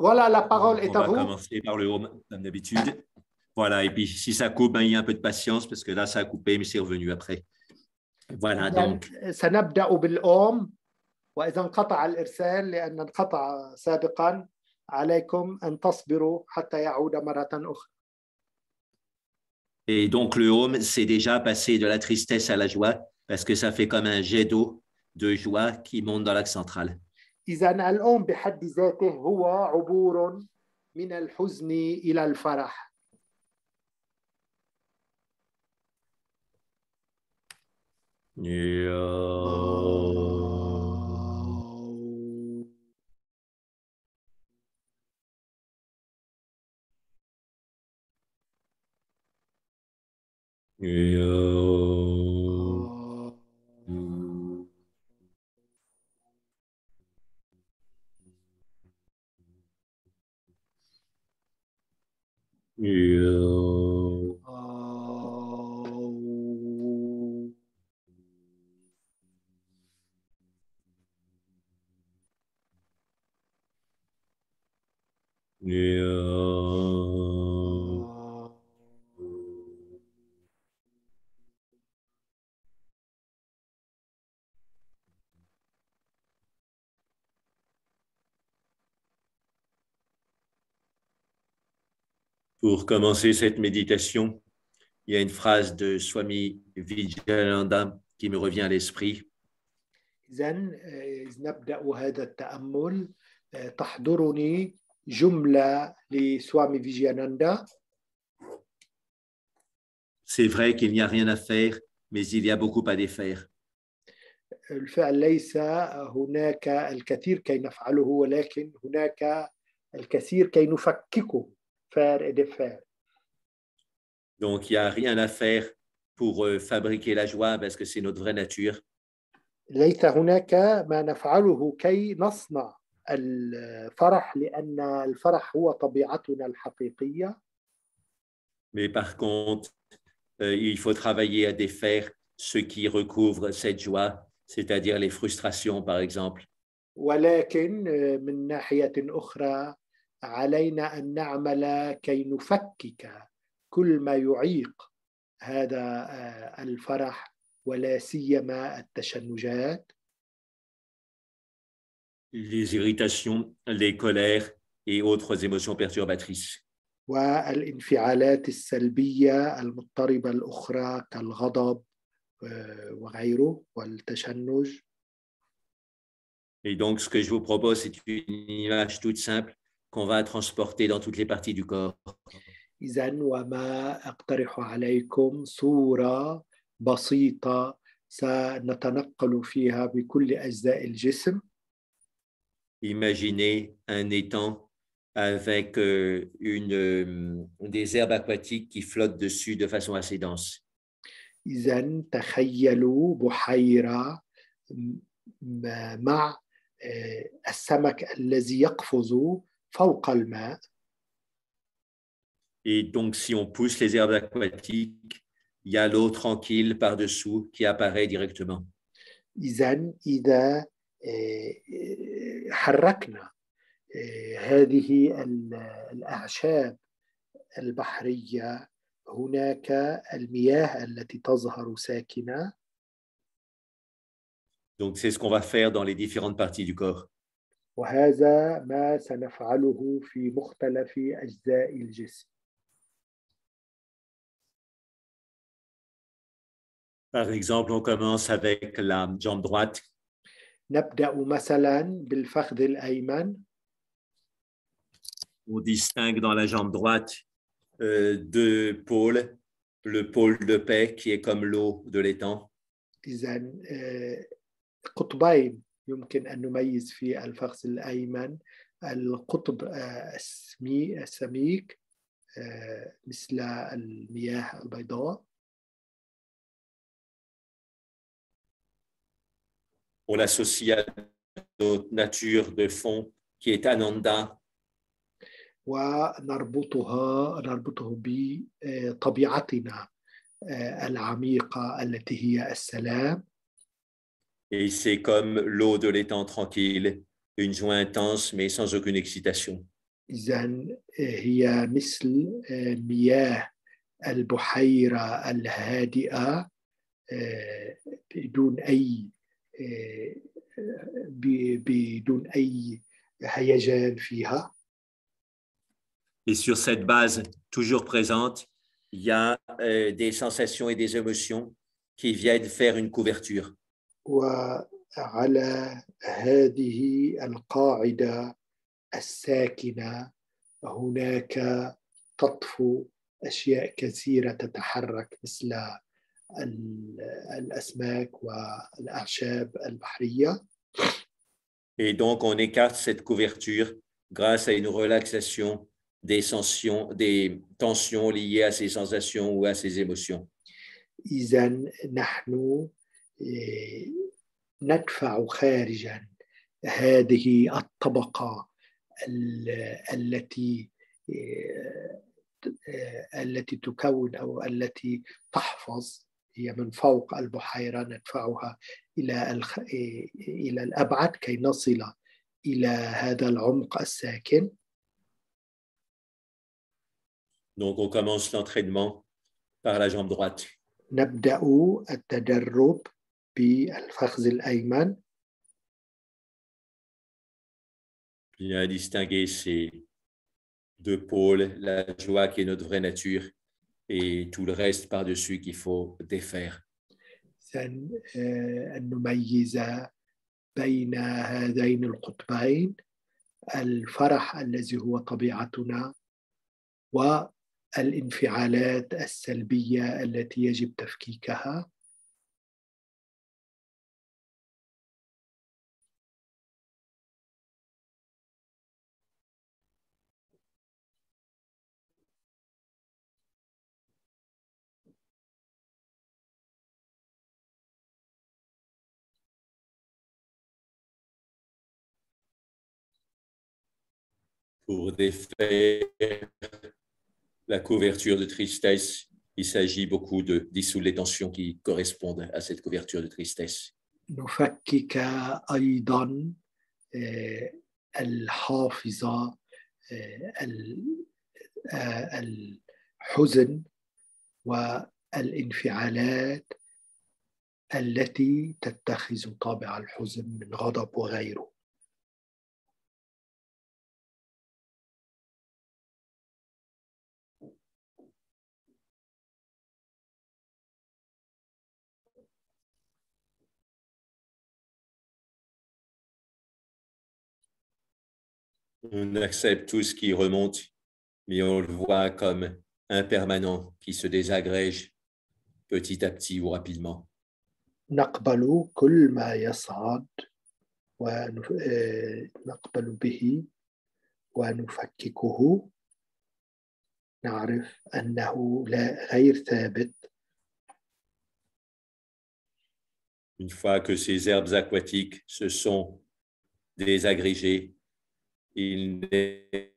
Voilà, la parole Donc, est on à va vous. commencer par le home, comme d'habitude. Voilà, et puis si ça coupe, ben, il y a un peu de patience parce que là, ça a coupé, mais c'est revenu après. Voilà, إذن donc, سنبدأ بالأم، وإذا انقطع الإرسال لأن انقطع سابقا عليكم أن تصبروا حتى يعود مرة أخرى. et donc le home, c'est déjà passé de la tristesse à la joie parce que ça fait comme un jet d'eau de joie qui monte dans l'axe central. إذن الأم بحد ذاته هو عبور من الحزن إلى الفرح. Pour commencer cette méditation, il y a une phrase de Swami Vijayananda qui me revient à l'esprit. إذن نبدأ هذا التأمل. تحضرني جملة لسوامي فيجياناندا. C'est vrai qu'il n'y a rien à faire, mais il y a beaucoup à défaire. الفعل ليس هناك الكثير كي نفعله، ولكن هناك الكثير كي نفككه. faire et défaire. Donc, il n'y a rien à faire pour fabriquer la joie parce que c'est notre vraie nature. ليس هناك ما نفعله كي نصنع الفرح، لأن الفرح هو طبيعتنا الحقيقية. Mais par contre, il faut travailler à défaire ce qui recouvre cette joie, c'est-à-dire les frustrations, par exemple. ولكن من ناحية أخرى علينا أن نعمل كي نفكك كل ما يعيق هذا الفرح، ولا سيما التشنجات. Les irritations, les colères et autres émotions perturbatrices. والانفعالات السلبية المضطربة الأخرى كالغضب وغيره والتشنج. Et donc, ce que je vous propose, c'est une image toute simple qu'on va transporter dans toutes les parties du corps. إذن وما أقترح عليكم صورة بسيطة سنتنقل فيها بكل أجزاء الجسم. Imaginez un étang avec des herbes aquatiques qui flottent dessus de façon assez dense. إذن تخيلوا بحيرة مع السمك الذي يقفز فوق الماء. Et donc, si on pousse les herbes aquatiques, il y a l'eau tranquille par-dessous qui apparaît directement. إذن إذا حركنا هذه الأعشاب البحرية، هناك المياه التي تظهر ساكنة. Donc, c'est ce qu'on va faire dans les différentes parties du corps. وهذا ما سنفعله في مختلف أجزاء الجسم. Par exemple, on commence avec la jambe droite. نبدأ مثلا بالفخذ الأيمن. On distingue dans la jambe droite deux pôles. Le pôle de paix qui est comme l'eau de l'étang. إذن قطبين يمكن أن نميز في الفخذ الأيمن. القطب السميك مثل المياه البيضاء. On l'associe à notre nature de fond qui est Ananda. ونربطه بطبيعتنا العميقة التي هي السلام. Et c'est comme l'eau de l'étang tranquille, une joie intense mais sans aucune excitation. إذن هي مثل مياه البحيرة الهادئة بدون أي هيجان فيها. Et sur cette base toujours présente, il y a des sensations et des émotions qui viennent faire une couverture. وعلى هذه القاعدة الساكنة هناك تطفو أشياء كثيرة تتحرك مثل الأسماك والأعشاب البحرية. Et donc, on écarte cette couverture grâce à une relaxation des tensions liées à ces sensations ou à ces émotions. إذن نحن ندفع خارجا هذه الطبقة التي تكون أو التي تحفظ، هي من فوق البحيرة، ندفعها إلى الأبعد كي نصل إلى هذا العمق الساكن. Donc, on commence l'entraînement par la jambe droite. نبدأ التدرب بالفخذ الأيمن. Bien à distinguer ces deux pôles, la joie qui est notre vraie nature et tout le reste par-dessus qu'il faut défaire. أن نميز بين هذين القطبين، الفرح الذي هو طبيعتنا والانفعالات السلبية التي يجب تفكيكها. Pour défaire la couverture de tristesse, il s'agit beaucoup de dissoudre les tensions qui correspondent à cette couverture de tristesse. نفكك أيضا الحافظة الحزن والانفعالات التي تتخذ طابع الحزن من غضب وغيره. On accepte tout ce qui remonte, mais on le voit comme impermanent, qui se désagrège petit à petit ou rapidement. نقبل كل ما يصعد ونقبل به ونفككه، نعرف أنه غير ثابت. Une fois que ces herbes aquatiques se sont désagrégées, il n'est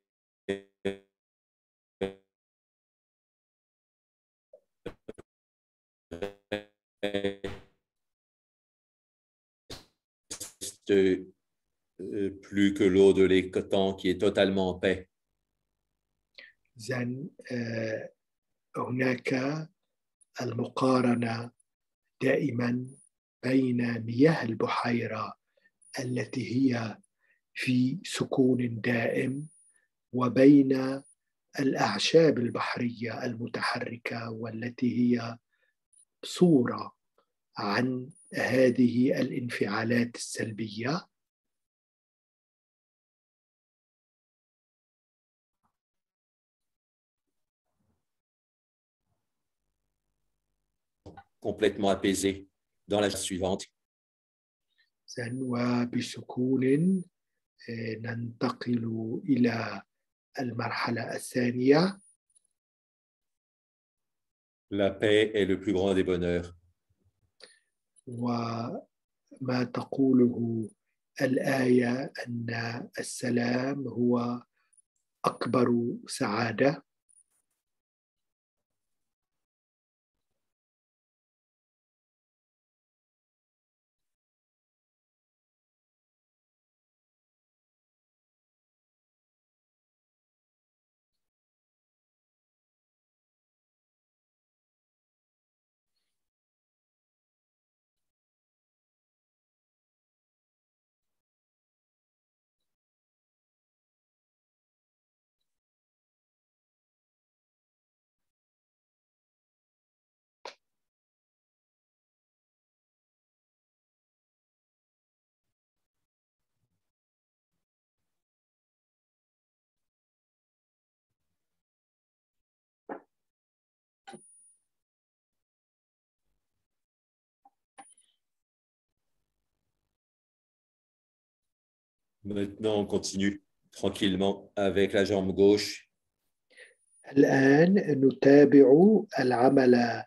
plus que l'eau de l'étang qui est totalement en paix. إذن هناك المقارنة دائما بين مياه البحيرة التي هي في سكون دائم وبين الأعشاب البحرية المتحركة والتي هي صورة عن هذه الانفعالات السلبية. Complètement apaisé dans la suivante. وبسكون ننتقل إلى المرحلة الثانية. La paix est le plus grand des bonheurs. وما تقوله الآية أن السلام هو أكبر سعادة. Maintenant, on continue tranquillement avec la jambe gauche. الآن نتابع العمل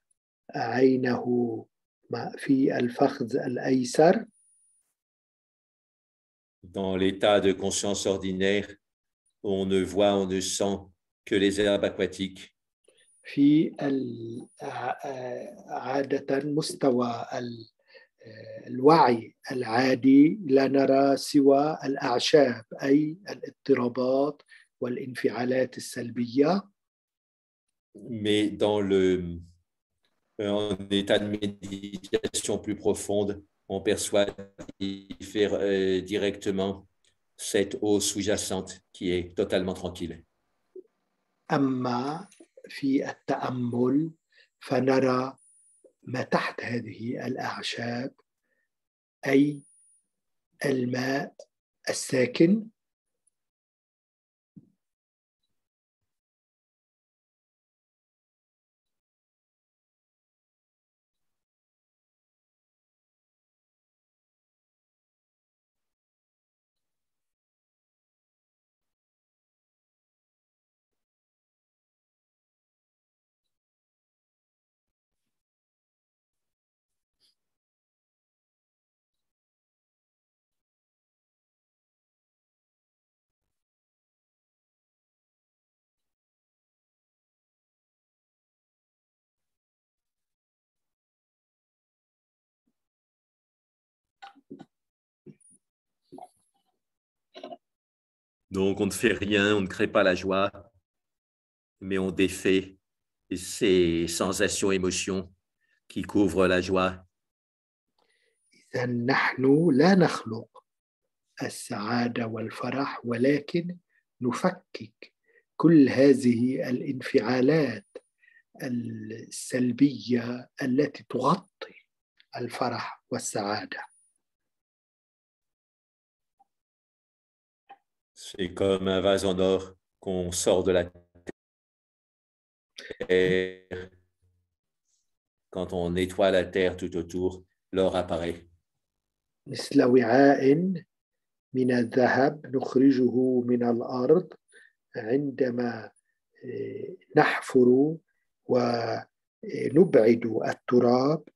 عينه في الفخذ الأيسر. Dans l'état de conscience ordinaire, on ne voit, on ne sent que les herbes aquatiques. في عادة مستوى الوعي العادي لا نرى سوى الأعشاب، أي الاضطرابات والانفعالات السلبية. Mais en état de méditation plus profonde, on perçoit directement cette eau sous-jacente qui est totalement tranquille. أما في التأمل فنرى ما تحت هذه الأعشاب، أي الماء الساكن. Donc, on ne fait rien, on ne crée pas la joie, mais on défait ces sensations, émotions qui couvrent la joie. إذا نحن لا نخلق السعادة والفرح، ولكن نفكك كل هذه الانفعالات السلبية التي تغطي الفرح والسعادة. C'est comme un vase en or qu'on sort de la terre. Quand on nettoie la terre tout autour, l'or apparaît. مثل وعاء من الذهب نخرجه من الأرض، عندما نحفر ونبعد التراب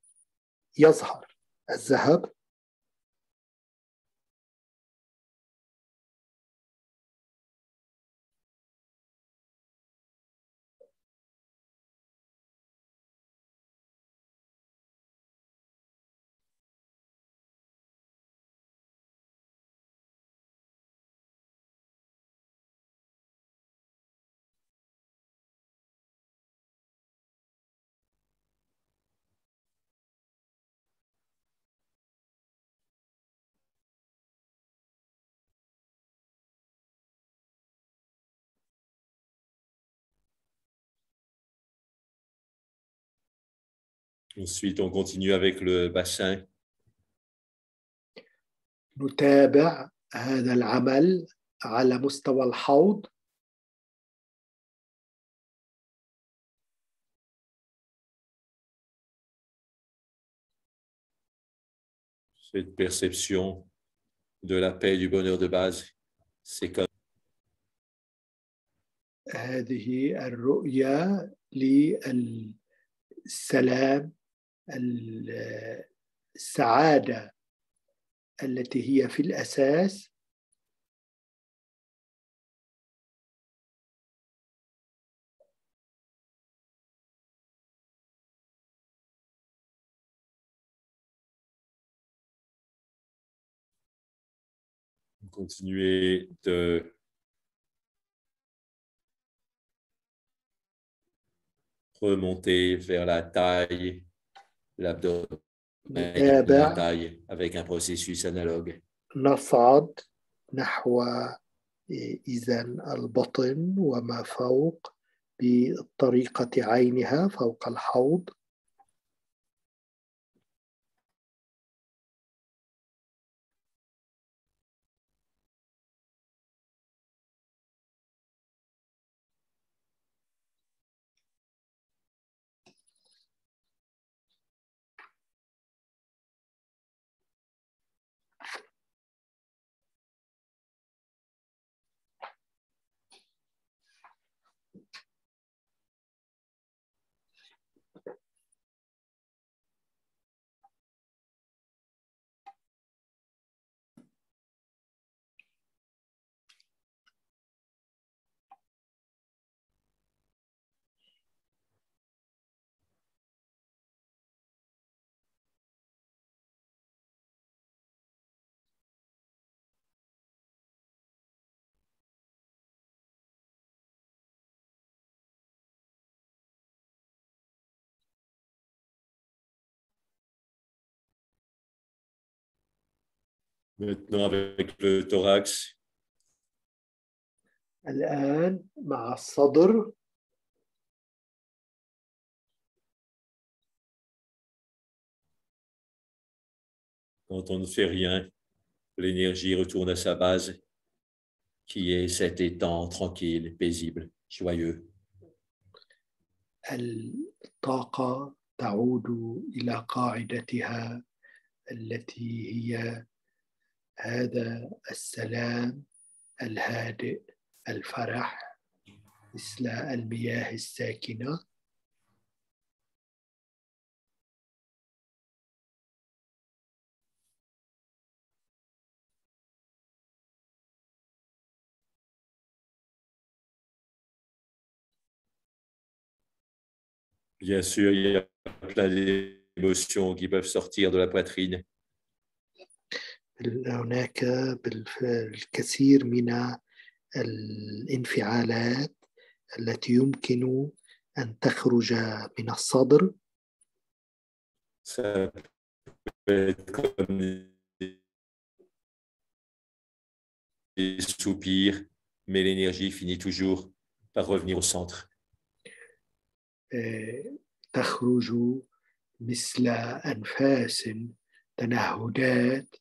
يظهر الذهب. Ensuite, on continue avec le bassin. نتابع هذا العمل على مستوى الحوض. Cette perception de la paix, du bonheur de base, c'est comme هذه الرؤية للسلام، السعادة التي هي في الأساس. continuer de remonter vers la taille, l'abdomen et la نتابع، taille avec un processus analogue. نصعد نحو إذا البطن وما فوق بطريقة عينها فوق الحوض. Maintenant, avec le thorax, الآن مع الصدر. quand on ne fait rien, l'énergie retourne à sa base, qui est cet étang tranquille, paisible, joyeux. الطاقة تعود إلى قاعدتها التي هي هذا السلام الهادئ، الفرح مثل المياه الساكنة. Bien sûr, il y a plein d'émotions qui peuvent sortir de la poitrine. هناك الكثير من الانفعالات التي يمكن أن تخرج من الصدر. Ça peut être comme des soupirs, mais l'énergie finit toujours par revenir au centre. تخرج مثل أنفاس، تنهدات،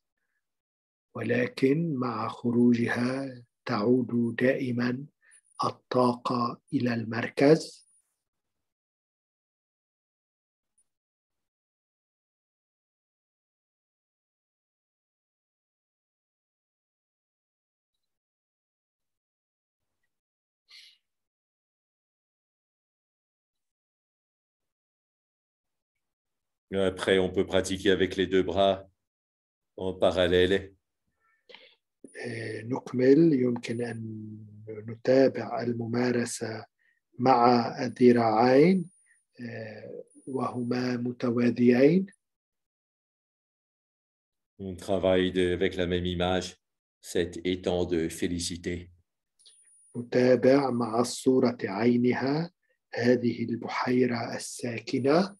ولكن مع خروجها تعود دائما الطاقة إلى المركز. Après, on peut pratiquer avec les deux bras en parallèle. نكمل. يمكن أن نتابع الممارسة مع الذراعين وهما متوازيين. On travaille avec la même image, cet étang de félicité. نتابع مع الصورة عينها هذه البحيرة الساكنة.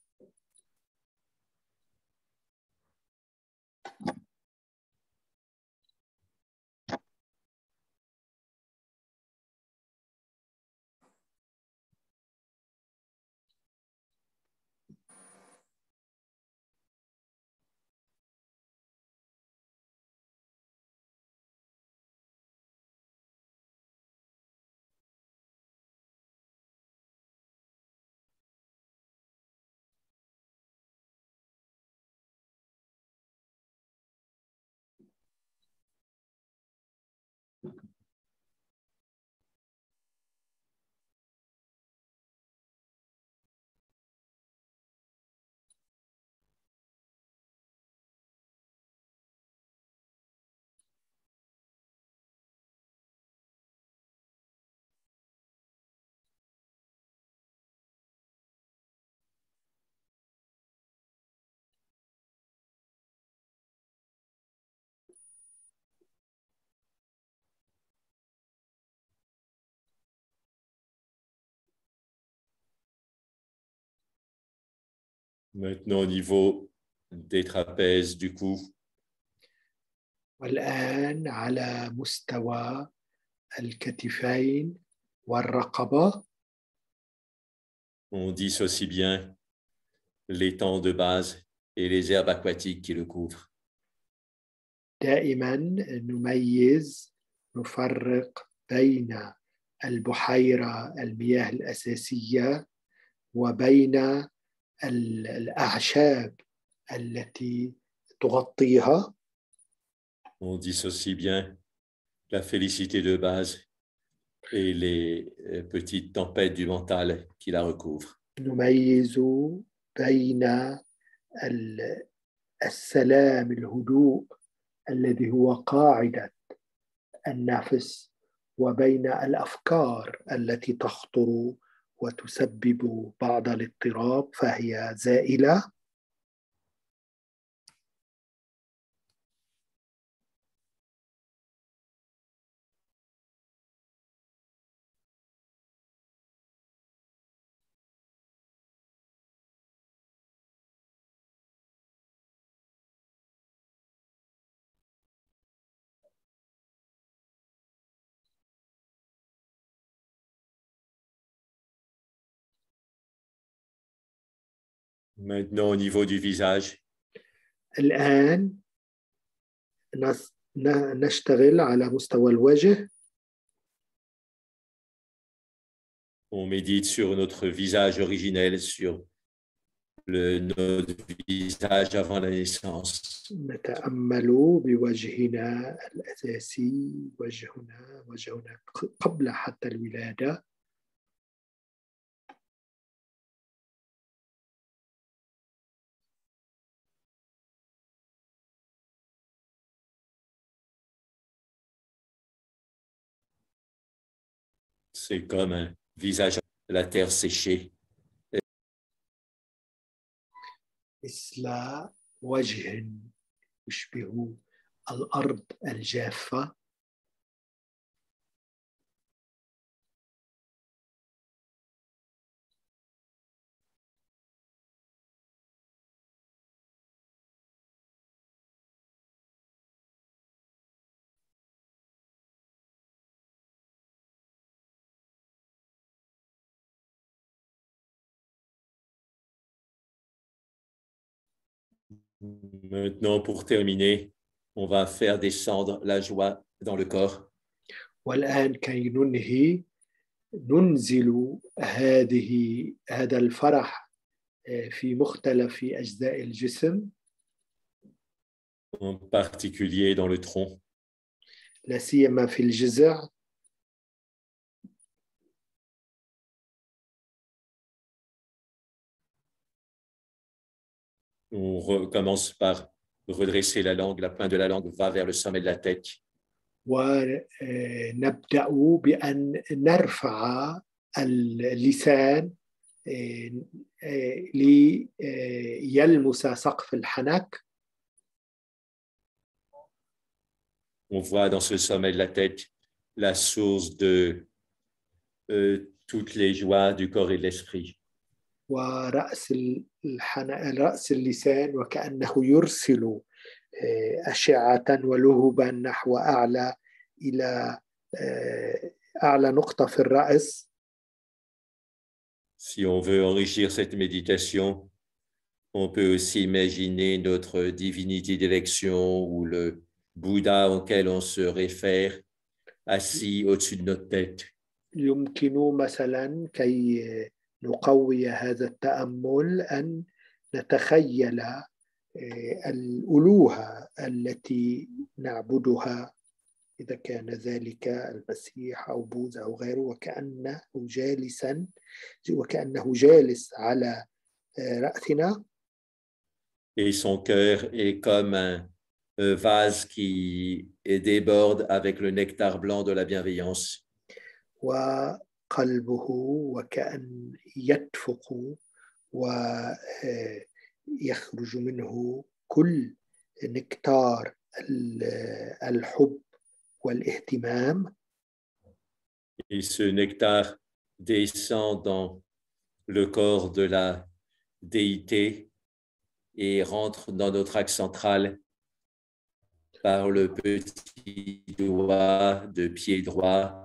Maintenant, au niveau des trapèzes du cou, والآن على مستوى الكتفين والرقبة. on dissocie bien l'étang de base et les herbes aquatiques qui le couvrent. دائما نميز، نفرق بين البحيرة، المياه الأساسية، وبين الأعشاب التي تغطيها. On dissocie bien la félicité de base et les petites tempêtes du mental qui la recouvrent. نميز بين السلام، الهدوء الذي هو قاعدة النفس، وبين الأفكار التي تخطر وتسبب بعض الاضطراب فهي زائلة. Maintenant, au niveau du visage, الآن نشتغل على مستوى الوجه. on médite sur notre visage originel, sur notre visage avant la naissance. نتأمل بوجهنا الأساسي، وجهنا قبل حتى الولادة. C'est comme un visage à la terre séchée. مثل وجه يشبه الأرض الجافة. Maintenant, pour terminer, on va faire descendre la joie dans le corps. والآن كي ننهي ننزل هذا الفرح في مختلف أجزاء الجسم. En particulier dans le tronc. لا سيما في الجذع. On recommence par redresser la langue. La pointe de la langue va vers le sommet de la tête. ونبدأ بأن نرفع اللسان ليلمس سقف الحنك. On voit dans ce sommet de la tête la source de toutes les joies du corps et de l'esprit. ورأس رأس اللسان وكأنه يرسل أشعة ولهبا نحو أعلى إلى أعلى نقطة في الرأس. Si on veut enrichir cette méditation, on peut aussi imaginer notre divinité d'élection ou le Bouddha auquel on se réfère assis au-dessus de notre tête. يمكن مثلا كي نقوي هذا التأمل أن نتخيل الألوهة التي نعبدها، إذا كان ذلك المسيح أو بوذا أو غيره، وكأنه جالس على رأسنا. Et son cœur est comme un vase qui déborde avec le nectar blanc de la bienveillance. وقلبه وكأن يدفق ويخرج منه كل نكتار الحب والاهتمام. Et ce nectar descend dans le corps de la déité et rentre dans notre axe central par le petit doigt de pied droit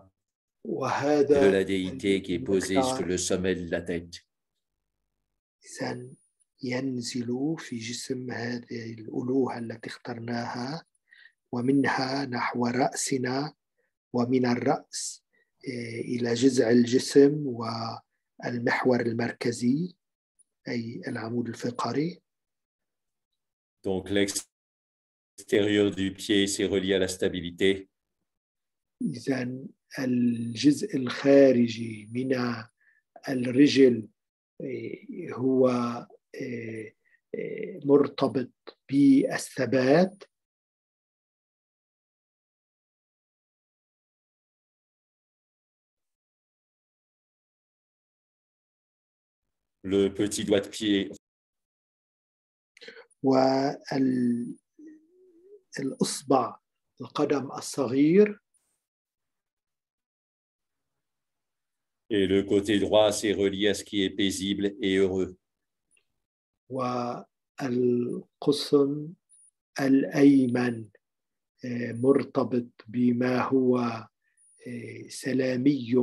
de la déité qui est posé sur le sommet de la tête. إذن ينزل في جسم هذه الألوهة التي اخترناها، ومنها نحو رأسنا، ومن الرأس إلى جذع الجسم والمحور المركزي أي العمود الفقري. Donc l'extérieur du pied c'est relié à la stabilité. إذن الجزء الخارجي من الرجل هو مرتبط بالثبات. Le petit doigt de pied. والإصبع القدم الصغير. Et le côté droit, c'est relié à ce qui est paisible et heureux. والقسم الأيمن مرتبط بما هو سلامي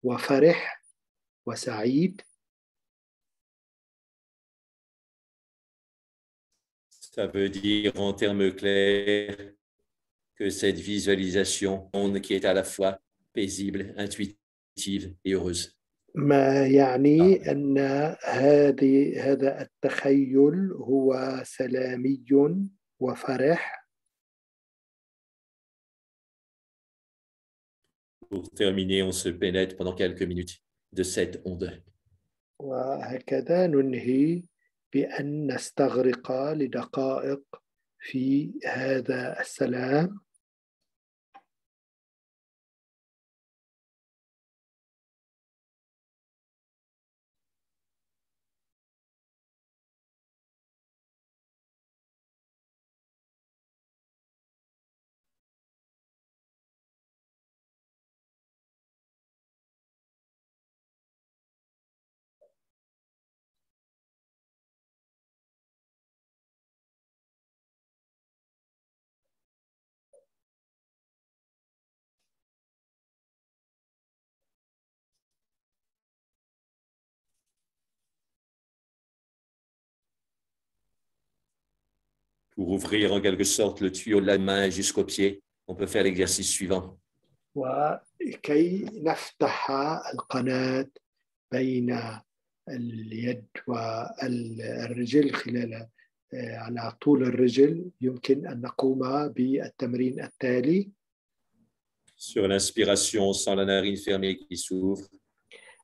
وفرح وسعيد. Ça veut dire en termes clairs que cette visualisation qui est à la fois paisible, intuitive et heureuse. ما يعني أن هذا التخيل هو سلامي وفرح. Pour terminer, on se pénètre pendant quelques minutes de cette onde. وهكذا ننهي بأن نستغرق لدقائق في هذا السلام. Pour ouvrir en quelque sorte le tuyau de la main jusqu'au pied, on peut faire l'exercice suivant. وكي نفتح القناة بين اليد والرجل خلال على طول الرجل يمكن أن نقوم بالتمرين التالي. Sur l'inspiration, sans la narine fermée qui s'ouvre.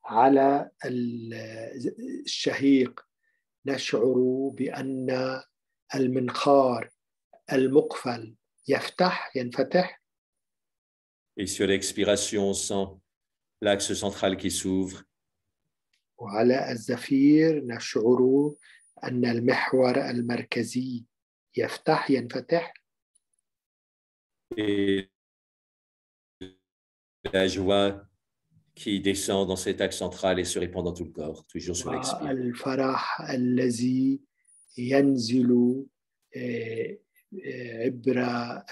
على الشهيق نشعر بأن المنخار المقفل ينفتح. Et sur l'expiration, on sent l'axe central qui s'ouvre. وعلى الزفير نشعر أن المحور المركزي ينفتح. Et la joie qui descend dans cet axe central et se répand dans tout le corps, toujours sur l'expire. الفرح الذي ينزل عبر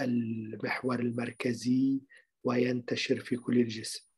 المحور المركزي وينتشر في كل الجسم.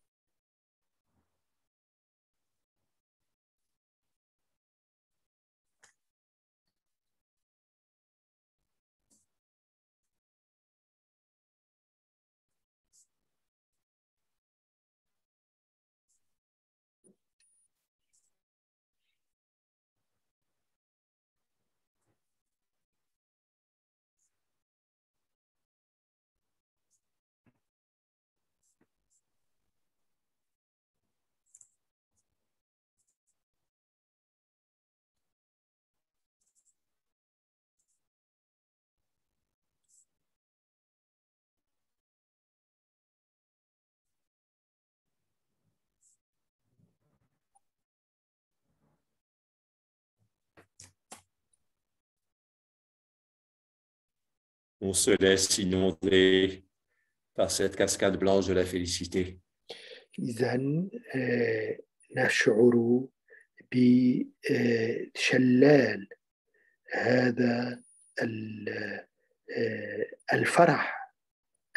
On se laisse inonder par cette cascade blanche de la félicité. إذن نشعر بشلال هذا الفرح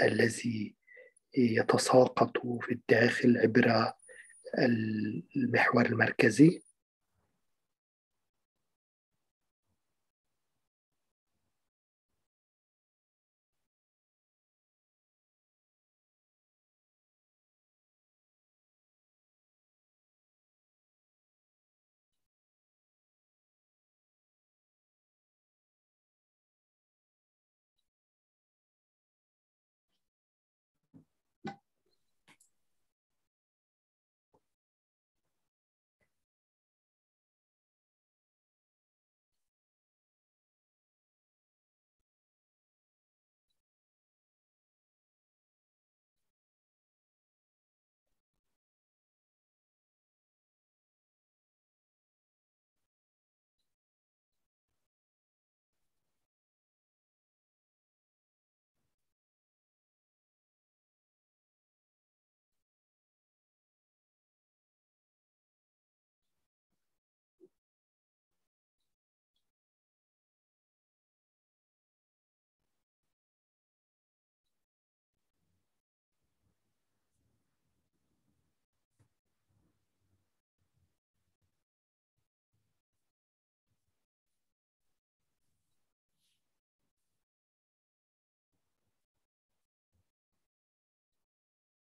الذي يتساقط في الداخل عبر المحور المركزي.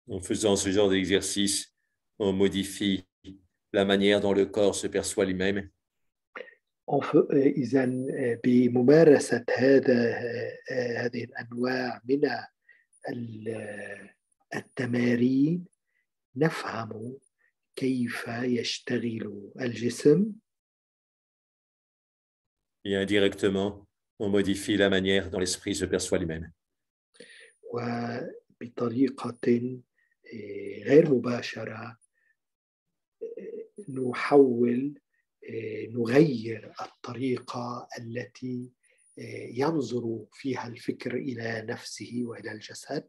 En faisant ce genre d'exercice, on modifie la manière dont le corps se perçoit lui-même. إذا بممارسة هذه الأنواع من التمارين نفهم كيف يشتغل الجسم. Et indirectement, on modifie la manière dont l'esprit se perçoit lui-même. وبطريقة غير مباشرة نحول نغير الطريقة التي ينظر فيها الفكر إلى نفسه وإلى الجسد.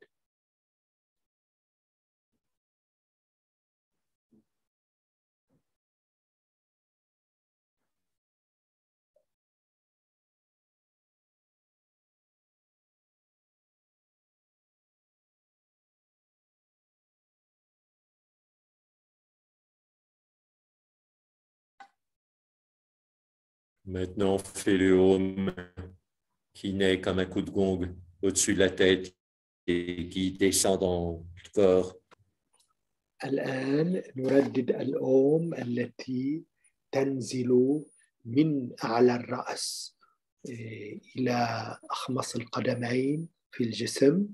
Maintenant, on fait le home qui naît comme un coup de gong au-dessus de la tête et qui descend dans le corps. الآن نردد الأوم التي تنزل من أعلى الرأس إلى أخمص القدمين في الجسم.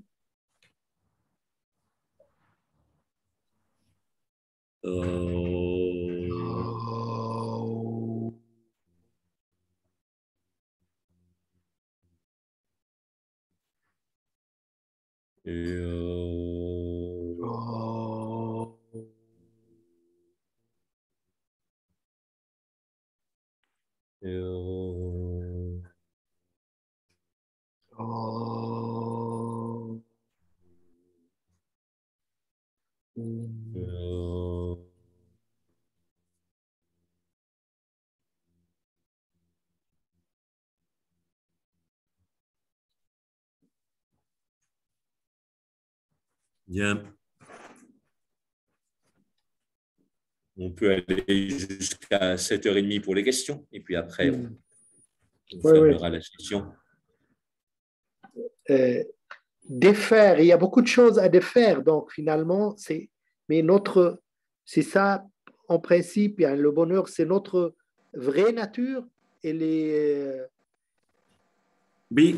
Bien. On peut aller jusqu'à 7h30 pour les questions et puis après, on fermera la session. Défaire, il y a beaucoup de choses à défaire, donc finalement, c'est ça, en principe, le bonheur, c'est notre vraie nature et Oui.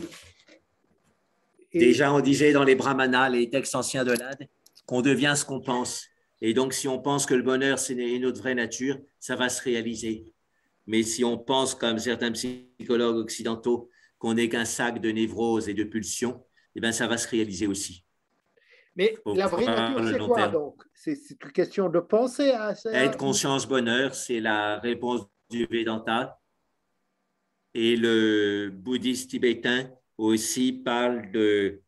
Déjà, on disait dans les brahmanas, les textes anciens de l'Inde, qu'on devient ce qu'on pense. Et donc, si on pense que le bonheur, c'est notre vraie nature, ça va se réaliser. Mais si on pense, comme certains psychologues occidentaux, qu'on n'est qu'un sac de névroses et de pulsions, eh bien, ça va se réaliser aussi. Mais la vraie nature, c'est quoi donc? C'est une question de penser à ça. Être conscience bonheur, c'est la réponse du Vedanta. Et le bouddhiste tibétain aussi parle de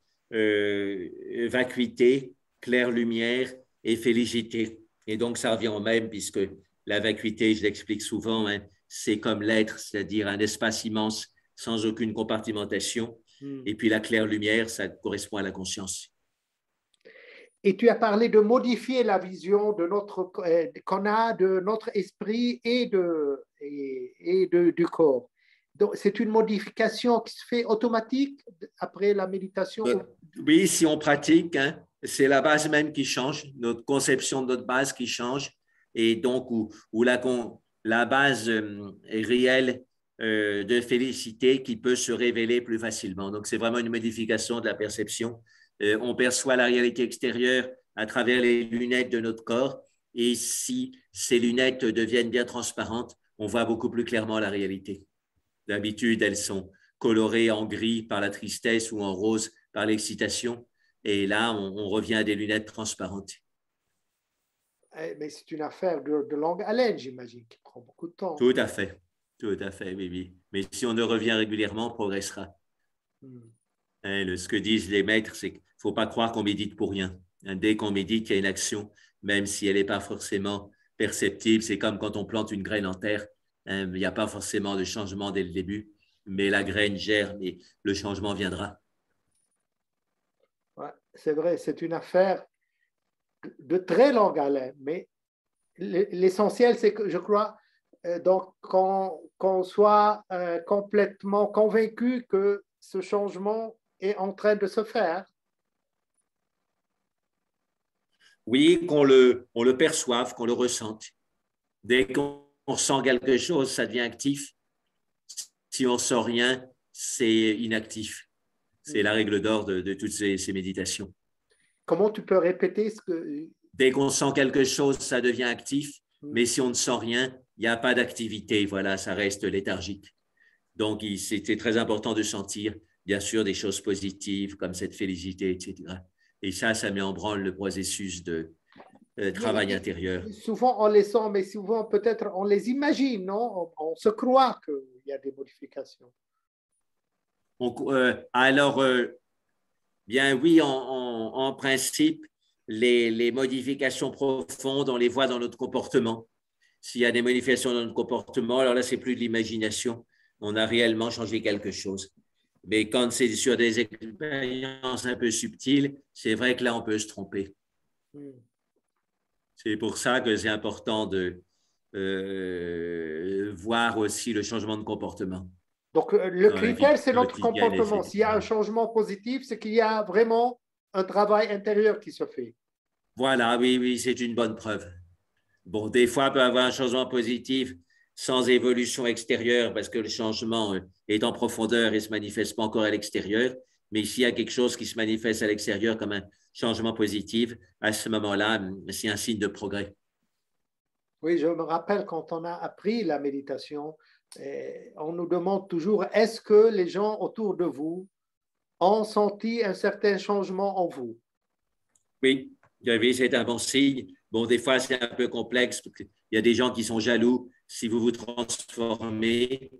vacuité, claire lumière et félicité. Et donc, ça revient au même, puisque la vacuité, je l'explique souvent, hein, c'est comme l'être, c'est-à-dire un espace immense sans aucune compartimentation. Et puis la claire lumière, ça correspond à la conscience. Et tu as parlé de modifier la vision de qu'on a de notre esprit et du corps. Donc, c'est une modification qui se fait automatique après la méditation? Oui, si on pratique, hein, c'est la base même qui change, notre conception de notre base qui change, et donc où la base réelle de félicité qui peut se révéler plus facilement. Donc, c'est vraiment une modification de la perception. On perçoit la réalité extérieure à travers les lunettes de notre corps, et si ces lunettes deviennent bien transparentes, on voit beaucoup plus clairement la réalité. D'habitude, elles sont colorées en gris par la tristesse ou en rose par l'excitation. Et là, on revient à des lunettes transparentes. Mais c'est une affaire de longue haleine, j'imagine, qui prend beaucoup de temps. Tout à fait, oui, oui. Mais si on y revient régulièrement, on progressera. Ce que disent les maîtres, c'est qu'il ne faut pas croire qu'on médite pour rien. Dès qu'on médite, il y a une action, même si elle n'est pas forcément perceptible. C'est comme quand on plante une graine en terre. Il n'y a pas forcément de changement dès le début, mais la graine germe et le changement viendra. Ouais, c'est vrai, c'est une affaire de très longue haleine, mais l'essentiel, c'est que je crois donc qu'on soit complètement convaincu que ce changement est en train de se faire. Oui, on le perçoive, qu'on le ressente. Dès qu'on ressent quelque chose, ça devient actif. Si on ne sent rien, c'est inactif. C'est la règle d'or de toutes ces méditations. Comment tu peux répéter ce que… Dès qu'on sent quelque chose, ça devient actif. Mais si on ne sent rien, il n'y a pas d'activité. Voilà, ça reste léthargique. Donc, c'était très important de sentir, bien sûr, des choses positives comme cette félicité, etc. Et ça met en branle le processus de travail intérieur. Souvent, on les sent, mais souvent, peut-être, on les imagine, non? On se croit qu'il y a des modifications. Alors, bien oui, en principe, les modifications profondes, on les voit dans notre comportement. S'il y a des modifications dans notre comportement, alors là, c'est plus de l'imagination. On a réellement changé quelque chose. Mais quand c'est sur des expériences un peu subtiles, c'est vrai que là, on peut se tromper. C'est pour ça que c'est important de voir aussi le changement de comportement. Donc, le critère, c'est notre comportement. S'il y a un changement positif, c'est qu'il y a vraiment un travail intérieur qui se fait. Voilà, oui, c'est une bonne preuve. Bon, des fois, il peut y avoir un changement positif sans évolution extérieure parce que le changement est en profondeur et ne se manifeste pas encore à l'extérieur. Mais s'il y a quelque chose qui se manifeste à l'extérieur comme un changement positif, à ce moment-là, c'est un signe de progrès. Oui, je me rappelle quand on a appris la méditation, on nous demande toujours, est-ce que les gens autour de vous ont senti un certain changement en vous? Oui, c'est un bon signe. Bon, des fois, c'est un peu complexe. Il y a des gens qui sont jaloux si vous vous transformez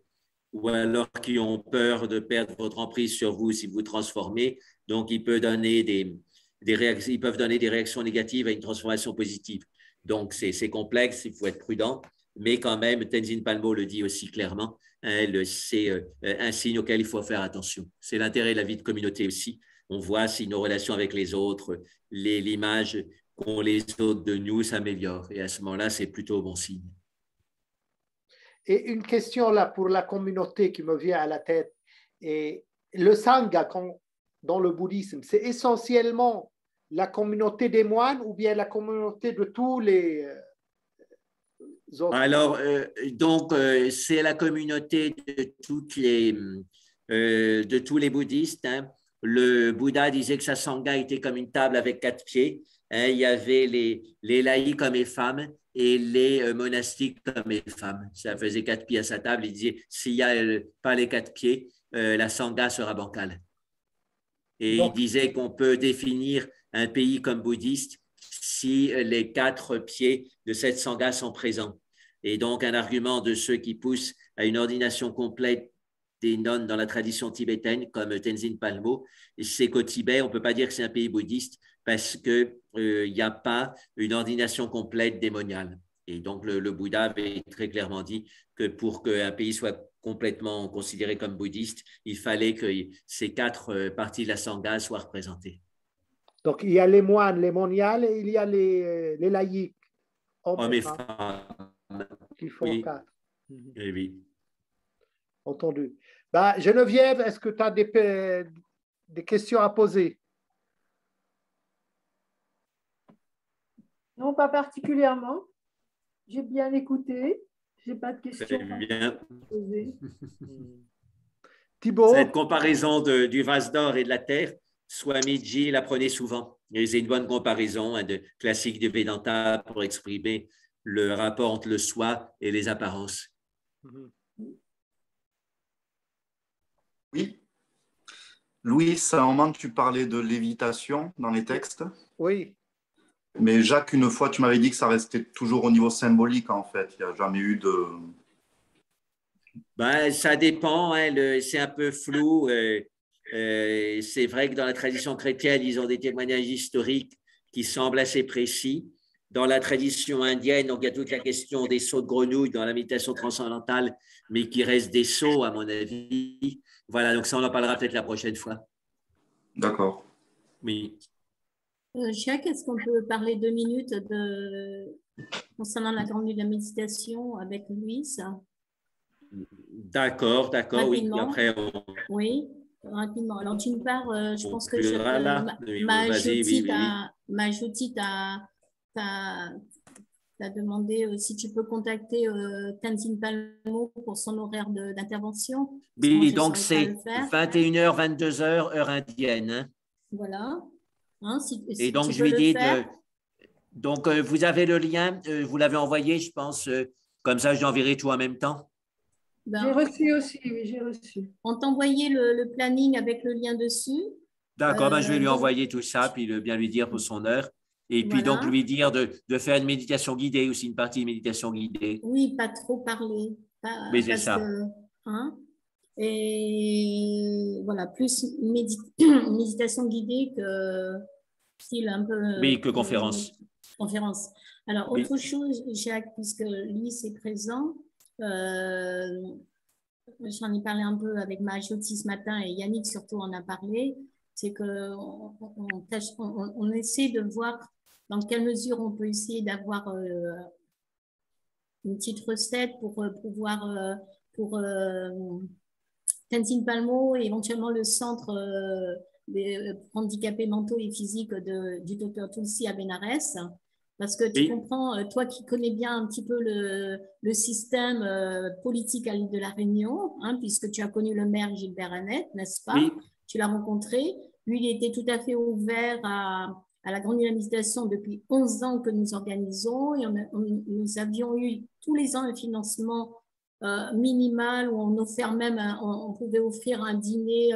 ou alors qui ont peur de perdre votre emprise sur vous si vous vous transformez. Donc, ils peuvent donner des réactions négatives à une transformation positive. Donc, c'est complexe, il faut être prudent. Mais quand même, Tenzin Palmo le dit aussi clairement, hein, c'est un signe auquel il faut faire attention. C'est l'intérêt de la vie de communauté aussi. On voit si nos relations avec les autres, l'image qu'ont les autres de nous s'améliore. Et à ce moment-là, c'est plutôt bon signe. Et une question là pour la communauté qui me vient à la tête. Et le Sangha dans le bouddhisme, c'est essentiellement la communauté des moines ou bien la communauté de tous les autres? Alors, c'est la communauté de tous les bouddhistes. Hein. Le Bouddha disait que sa Sangha était comme une table avec 4 pieds. Hein. Il y avait les laïcs comme les femmes et les monastiques comme les femmes. Ça faisait 4 pieds à sa table. Il disait, s'il n'y a pas les 4 pieds, la Sangha sera bancale. Et il disait qu'on peut définir un pays comme bouddhiste si les 4 pieds de cette Sangha sont présents. Et donc, un argument de ceux qui poussent à une ordination complète des nonnes dans la tradition tibétaine, comme Tenzin Palmo, c'est qu'au Tibet, on ne peut pas dire que c'est un pays bouddhiste parce qu'il n'y a pas une ordination complète démoniale. Et donc, le Bouddha avait très clairement dit que pour qu'un pays soit complètement considéré comme bouddhiste, il fallait que ces 4 parties de la Sangha soient représentées. Donc, il y a les moines, les moniales et il y a les laïcs. Hommes et femmes. Qui font 4. Oui. Entendu. Geneviève, est-ce que tu as des questions à poser? Non, pas particulièrement. J'ai bien écouté. Je n'ai pas de questions bien. à poser. Thibaut? Cette comparaison du vase d'or et de la terre, Swamiji la prenait souvent. Et c'est une bonne comparaison de classique du Vedanta pour exprimer le rapport entre le soi et les apparences. Oui. Louis, à un moment, tu parlais de lévitation dans les textes. Oui. Mais Jacques, une fois, tu m'avais dit que ça restait toujours au niveau symbolique, en fait. Il n'y a jamais eu de… Ça dépend, hein, c'est un peu flou. C'est vrai que dans la tradition chrétienne, ils ont des témoignages historiques qui semblent assez précis. Dans la tradition indienne, donc il y a toute la question des sauts de grenouille dans la méditation transcendantale, mais qui restent des sauts, à mon avis. Voilà, donc ça, on en parlera peut-être la prochaine fois. D'accord. Oui. Jacques, est-ce qu'on peut parler 2 minutes concernant la grande nuit de la méditation avec Louise? D'accord, oui. Après, Oui, rapidement. Alors, d'une part, je pense que Majouti as demandé si tu peux contacter Tenzin Palmo pour son horaire d'intervention. Oui, donc c'est 21h, 22h, heure indienne. Hein. Voilà. Hein, et donc, je lui dis, donc vous avez le lien, vous l'avez envoyé, je pense, comme ça, je l'enverrai tout en même temps. J'ai reçu aussi, oui, j'ai reçu. On t'a envoyé le planning avec le lien dessus. D'accord, je vais lui envoyer tout ça, puis bien lui dire pour son heure. Et puis donc lui dire de faire une méditation guidée, aussi une partie de méditation guidée. Oui, pas trop parler. Mais c'est ça. Hein, et voilà, plus méditation guidée que style un peu… Oui, que conférence. Conférence. Alors, autre chose, Jacques, puisque Lys est présent, j'en ai parlé un peu avec Majotti ce matin et Yannick surtout en a parlé, c'est qu'on essaie de voir dans quelle mesure on peut essayer d'avoir une petite recette pour pouvoir, pour Tenzin Palmo et éventuellement le centre des handicapés mentaux et physiques du docteur Tulsi à Benares. Parce que tu comprends, toi qui connais bien un petit peu le système politique à l'île de la Réunion, hein, puisque tu as connu le maire Gilbert Annette, n'est-ce pas? Oui. Tu l'as rencontré. Lui, il était tout à fait ouvert à la grande dynamisation depuis 11 ans que nous organisons. Et nous avions eu tous les ans un financement minimal où on offert même, on pouvait offrir un dîner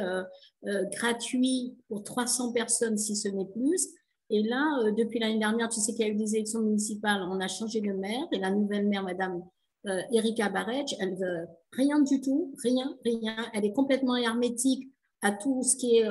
gratuit pour 300 personnes si ce n'est plus. Et là, depuis l'année dernière, tu sais qu'il y a eu des élections municipales, on a changé de maire et la nouvelle maire, Madame Erika Barretch, elle veut rien du tout, rien. Elle est complètement hermétique à tout ce qui est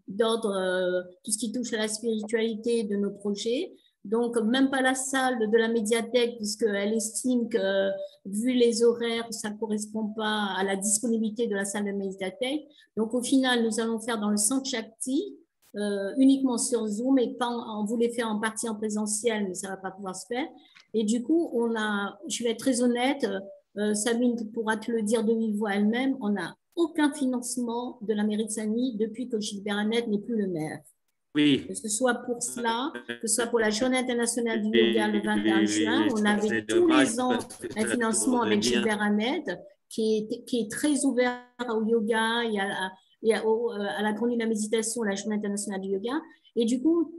d'ordre, tout ce qui touche à la spiritualité de nos projets. Donc, même pas la salle de la médiathèque, puisqu'elle estime que, vu les horaires, ça ne correspond pas à la disponibilité de la salle de médiathèque. Donc, au final, nous allons faire dans le centre Shakti, uniquement sur Zoom, et pas on voulait faire en partie en présentiel, mais ça ne va pas pouvoir se faire. Et du coup, je vais être très honnête, Sabine pourra te le dire de vive voix elle-même, on n'a aucun financement de la mairie de Saint-Denis depuis que Gilbert Annette n'est plus le maire. Oui. Que ce soit pour cela, que ce soit pour la Journée internationale du yoga le 21 juin, on avait tous les ans un financement avec Gilbert Annette qui est très ouvert au yoga et à la grande de la méditation, la Journée internationale du yoga. Et du coup,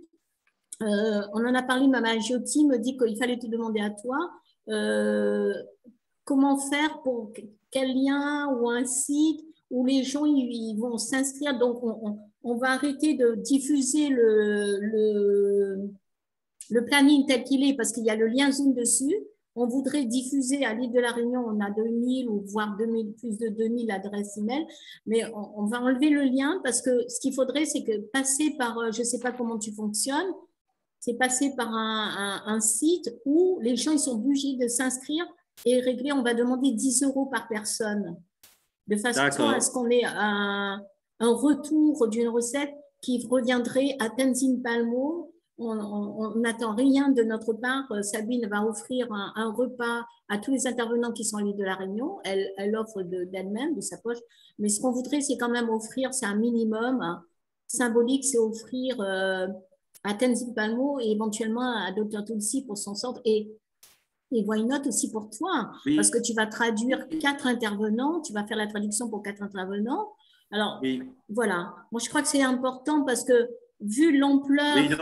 on en a parlé, Maman Giotti me dit qu'il fallait te demander à toi comment faire pour quel lien ou un site où les gens ils vont s'inscrire. Donc, on va arrêter de diffuser le planning tel qu'il est parce qu'il y a le lien Zoom dessus. On voudrait diffuser à l'île de la Réunion, on a 2000 ou voire 2000, plus de 2000 adresses email, mais on va enlever le lien parce que ce qu'il faudrait, c'est que passer par, je ne sais pas comment tu fonctionnes, c'est passer par un site où les gens ils sont obligés de s'inscrire et régler, on va demander 10 € par personne, de façon à ce qu'on ait un retour d'une recette qui reviendrait à Tenzin Palmo. On n'attend rien de notre part. Sabine va offrir un repas à tous les intervenants qui sont à l'île de la Réunion. Elle offre d'elle-même, de sa poche. Mais ce qu'on voudrait, c'est quand même offrir, c'est un minimum symbolique, c'est offrir à Tenzin Palmo et éventuellement à Dr Tulsi pour son centre. Et why not aussi pour toi, parce que tu vas traduire 4 intervenants, tu vas faire la traduction pour 4 intervenants. Alors, voilà. Moi, je crois que c'est important parce que vu l'ampleur de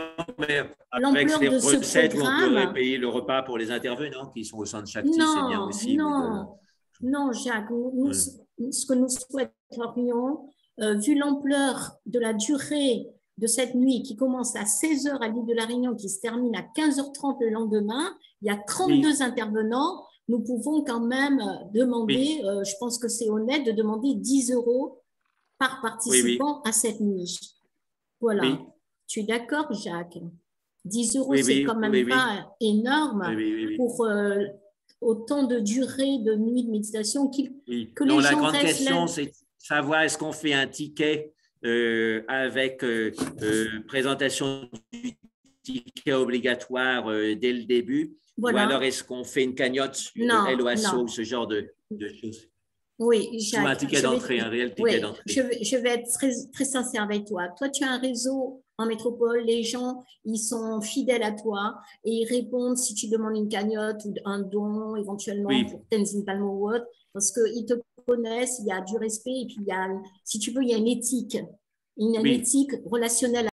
ce programme… On pourrait payer le repas pour les intervenants qui sont au centre Shakti, c'est bien aussi. Non, Jacques. Ce que nous souhaiterions, vu l'ampleur de la durée de cette nuit qui commence à 16h à l'île de la Réunion, qui se termine à 15h30 le lendemain, il y a 32 intervenants, nous pouvons quand même demander, je pense que c'est honnête, de demander 10 € par participant à cette nuit. Voilà. Tu es d'accord, Jacques? 10 €, c'est quand même pas énorme pour autant de durée de nuit de méditation. Que les gens la grande question, c'est de savoir est-ce qu'on fait un ticket avec présentation du ticket obligatoire dès le début, ou alors est-ce qu'on fait une cagnotte, LOASO, ce genre de choses? Oui, Jacques, un ticket d'entrée, un réel ticket d'entrée. Je vais être très, très sincère avec toi. Toi, tu as un réseau en métropole, les gens, ils sont fidèles à toi et ils répondent si tu demandes une cagnotte ou un don éventuellement Oui. pour Tenzin Palmo ou autre, parce qu'ils te connaissent, il y a du respect et puis il y a, si tu veux, il y a une éthique Oui. éthique relationnelle